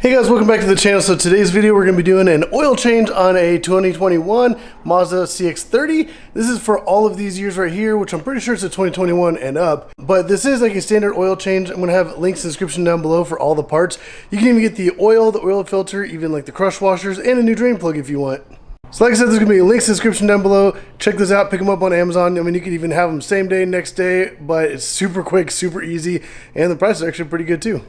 Hey guys, welcome back to the channel. So today's video we're going to be doing an oil change on a 2021 Mazda CX30. This is for all of these years right here, which I'm pretty sure it's a 2021 and up. But this is like a standard oil change. I'm going to have links in the description down below for all the parts. You can even get the oil filter, even like the crush washers, and a new drain plug if you want. So like I said, there's going to be links in the description down below. Check this out, pick them up on Amazon. I mean, you can even have them same day, next day, but it's super quick, super easy, and the price is actually pretty good too.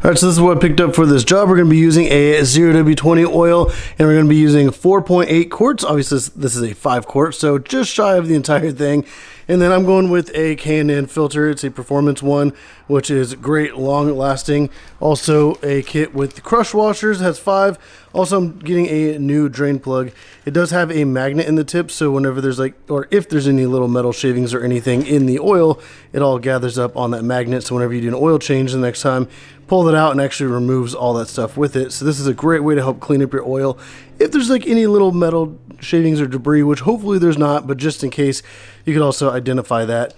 All right, so this is what I picked up for this job. We're going to be using a 0W20 oil, and we're going to be using 4.8 quarts. Obviously, this is a 5 quart, so just shy of the entire thing. And then I'm going with a K&N filter. It's a performance one, which is great, long lasting. Also a kit with the crush washers, has 5. Also, I'm getting a new drain plug. It does have a magnet in the tip, so whenever there's like, or if there's any little metal shavings or anything in the oil, it all gathers up on that magnet. So whenever you do an oil change the next time, pull it out and actually removes all that stuff with it. So this is a great way to help clean up your oil. If there's like any little metal shavings or debris, which hopefully there's not, but just in case, you could also identify that.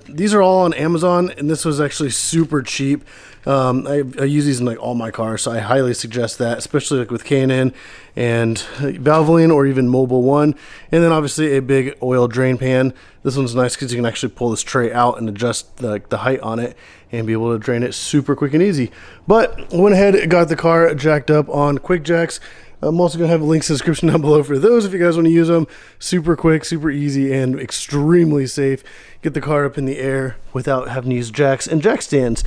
These are all on Amazon, and this was actually super cheap. I use these in like all my cars, so I highly suggest that, especially like with K&N and Valvoline or even Mobil 1. And then obviously a big oil drain pan. This one's nice because you can actually pull this tray out and adjust the height on it and be able to drain it super quick and easy. But I went ahead and got the car jacked up on quick jacks. I'm also going to have links in the description down below for those if you guys want to use them. Super quick, super easy, and extremely safe. Get the car up in the air without having to use jacks and jack stands.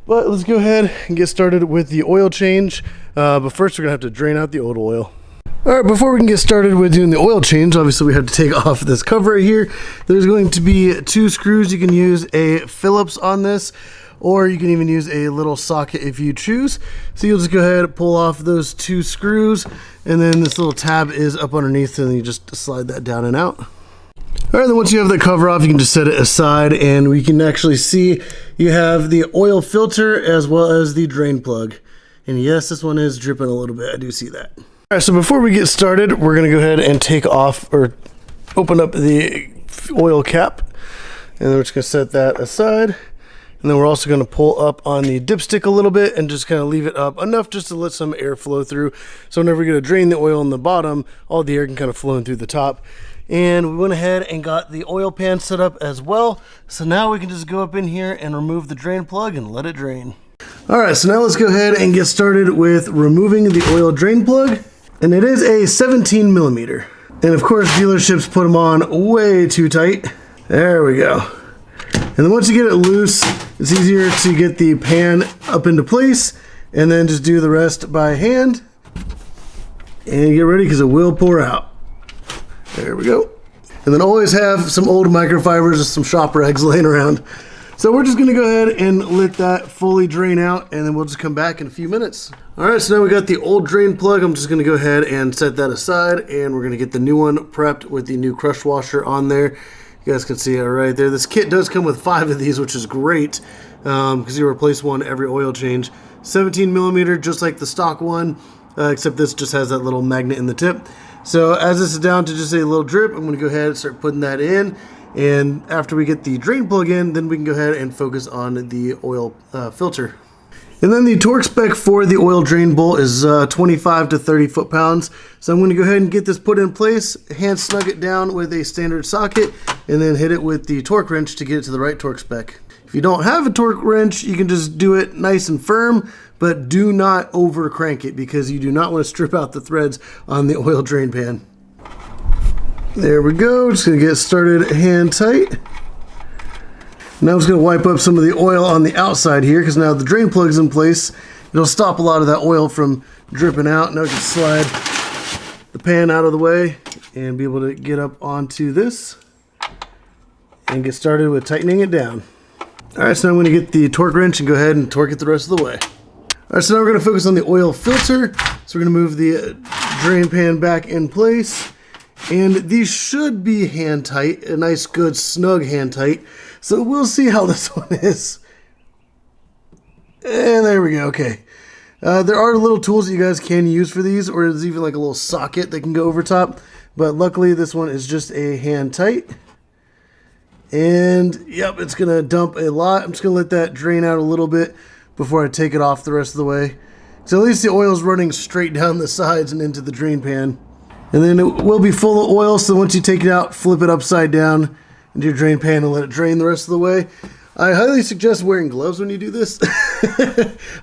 But let's go ahead and get started with the oil change. But first we're going to have to drain out the old oil. Alright, before we can get started with doing the oil change, obviously we have to take off this cover right here. There's going to be 2 screws. You can use a Phillips on this, or you can even use a little socket if you choose. So you'll just go ahead and pull off those 2 screws, and then this little tab is up underneath, and you just slide that down and out. Alright, then once you have the cover off, you can just set it aside, and we can actually see you have the oil filter as well as the drain plug. And yes, this one is dripping a little bit. I do see that. Alright, so before we get started, we're going to go ahead and take off or open up the oil cap, and then we're just going to set that aside. And then we're also going to pull up on the dipstick a little bit and just kind of leave it up enough just to let some air flow through. So whenever you're going to drain the oil in the bottom, all the air can kind of flow in through the top. And we went ahead and got the oil pan set up as well. So now we can just go up in here and remove the drain plug and let it drain. All right, so now let's go ahead and get started with removing the oil drain plug. And it is a 17 millimeter. And of course, dealerships put them on way too tight. There we go. And then once you get it loose, it's easier to get the pan up into place and then just do the rest by hand. And get ready because it will pour out. There we go. And then always have some old microfibers or some shop rags laying around. So we're just going to go ahead and let that fully drain out, and then we'll just come back in a few minutes. All right, so now we got the old drain plug. I'm just going to go ahead and set that aside, and we're going to get the new one prepped with the new crush washer on there. You guys can see it right there. This kit does come with 5 of these, which is great because you replace one every oil change. 17 millimeter, just like the stock one, except this just has that little magnet in the tip. So as this is down to just a little drip, I'm going to go ahead and start putting that in. And after we get the drain plug in, then we can go ahead and focus on the oil filter. And then the torque spec for the oil drain bolt is 25 to 30 foot-pounds. So I'm going to go ahead and get this put in place, hand snug it down with a standard socket, and then hit it with the torque wrench to get it to the right torque spec. If you don't have a torque wrench, you can just do it nice and firm, but do not over crank it because you do not want to strip out the threads on the oil drain pan. There we go, just going to get started hand tight. Now I'm just going to wipe up some of the oil on the outside here because now the drain plug's in place. It'll stop a lot of that oil from dripping out. Now we can slide the pan out of the way and be able to get up onto this and get started with tightening it down. Alright, so now I'm going to get the torque wrench and go ahead and torque it the rest of the way. Alright, so now we're going to focus on the oil filter. So we're going to move the drain pan back in place. And these should be hand tight, a nice good snug hand tight. So we'll see how this one is. And there we go, okay. There are little tools that you guys can use for these, or there's even like a little socket that can go over top. But luckily this one is just a hand tight. And yep, it's gonna dump a lot. I'm just gonna let that drain out a little bit before I take it off the rest of the way. So at least the oil is running straight down the sides and into the drain pan. And then it will be full of oil, so once you take it out, flip it upside down into your drain pan and let it drain the rest of the way. I highly suggest wearing gloves when you do this.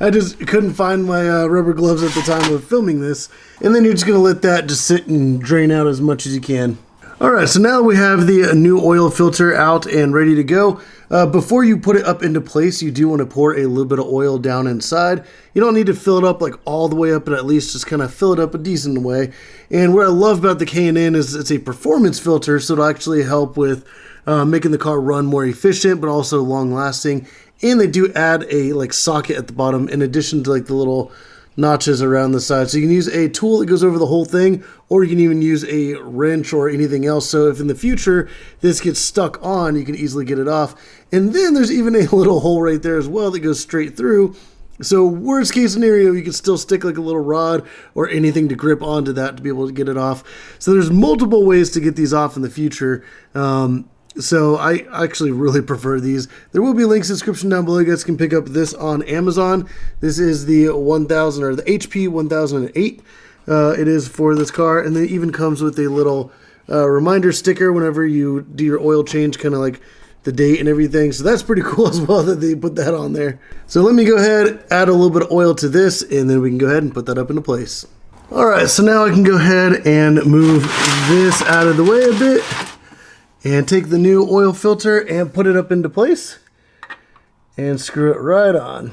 I just couldn't find my rubber gloves at the time of filming this. And then you're just going to let that just sit and drain out as much as you can. Alright, so now we have the new oil filter out and ready to go. Before you put it up into place, you do want to pour a little bit of oil down inside. You don't need to fill it up like all the way up, but at least just kind of fill it up a decent way. And what I love about the K&N is it's a performance filter, so it'll actually help with making the car run more efficient, but also long lasting. And they do add a like socket at the bottom in addition to like the little notches around the side. So you can use a tool that goes over the whole thing, or you can even use a wrench or anything else. So if in the future this gets stuck on, you can easily get it off. And then there's even a little hole right there as well that goes straight through. So worst case scenario, you can still stick like a little rod or anything to grip onto that to be able to get it off. So there's multiple ways to get these off in the future. So I actually really prefer these. There will be links in the description down below. You guys can pick up this on Amazon. This is the 1000 or the HP 1008. It is for this car, and then it even comes with a little reminder sticker whenever you do your oil change, kind of like the date and everything. So that's pretty cool as well that they put that on there. So let me go ahead, add a little bit of oil to this, and then we can go ahead and put that up into place. All right, so now I can go ahead and move this out of the way a bit and take the new oil filter and put it up into place and screw it right on.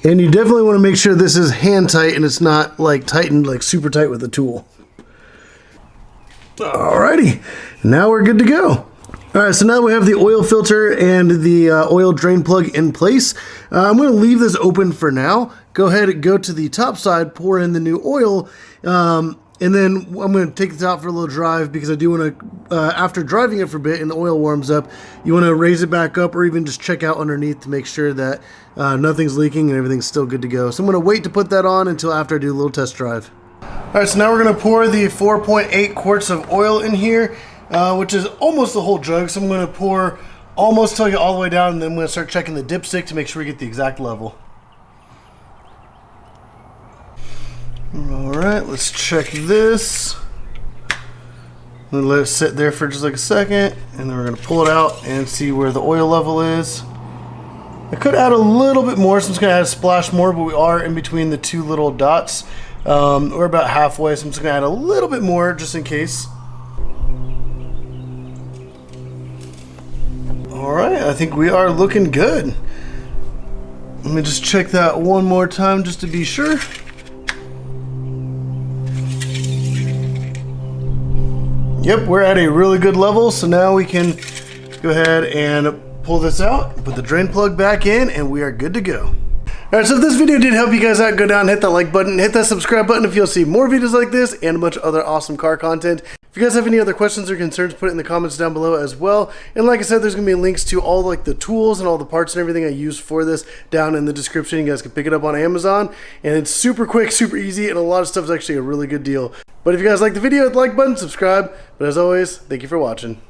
And you definitely want to make sure this is hand tight and it's not like tightened like super tight with a tool. Alrighty, now we're good to go. Alright, so now we have the oil filter and the oil drain plug in place. I'm going to leave this open for now. Go ahead and go to the top side, pour in the new oil, and then I'm going to take this out for a little drive because I do want to, after driving it for a bit and the oil warms up, you want to raise it back up or even just check out underneath to make sure that nothing's leaking and everything's still good to go. So I'm going to wait to put that on until after I do a little test drive. Alright, so now we're going to pour the 4.8 quarts of oil in here, which is almost the whole jug. So I'm going to pour almost till I get all the way down, and then I'm going to start checking the dipstick to make sure we get the exact level. Alright, let's check this. I'm going to let it sit there for just like a second, and then we're going to pull it out and see where the oil level is. I could add a little bit more, so I'm just going to add a splash more, but we are in between the two little dots. We're about halfway, so I'm just going to add a little bit more just in case. Alright, I think we are looking good. Let me just check that one more time just to be sure. Yep, we're at a really good level, so now we can go ahead and pull this out, put the drain plug back in, and we are good to go. Alright, so if this video did help you guys out, go down and hit that like button, hit that subscribe button if you'll see more videos like this and a bunch of other awesome car content. If you guys have any other questions or concerns, put it in the comments down below as well. And like I said, there's going to be links to all like the tools and all the parts and everything I use for this down in the description. You guys can pick it up on Amazon, and it's super quick, super easy, and a lot of stuff is actually a really good deal. But if you guys like the video, hit the like button, subscribe. But as always, thank you for watching.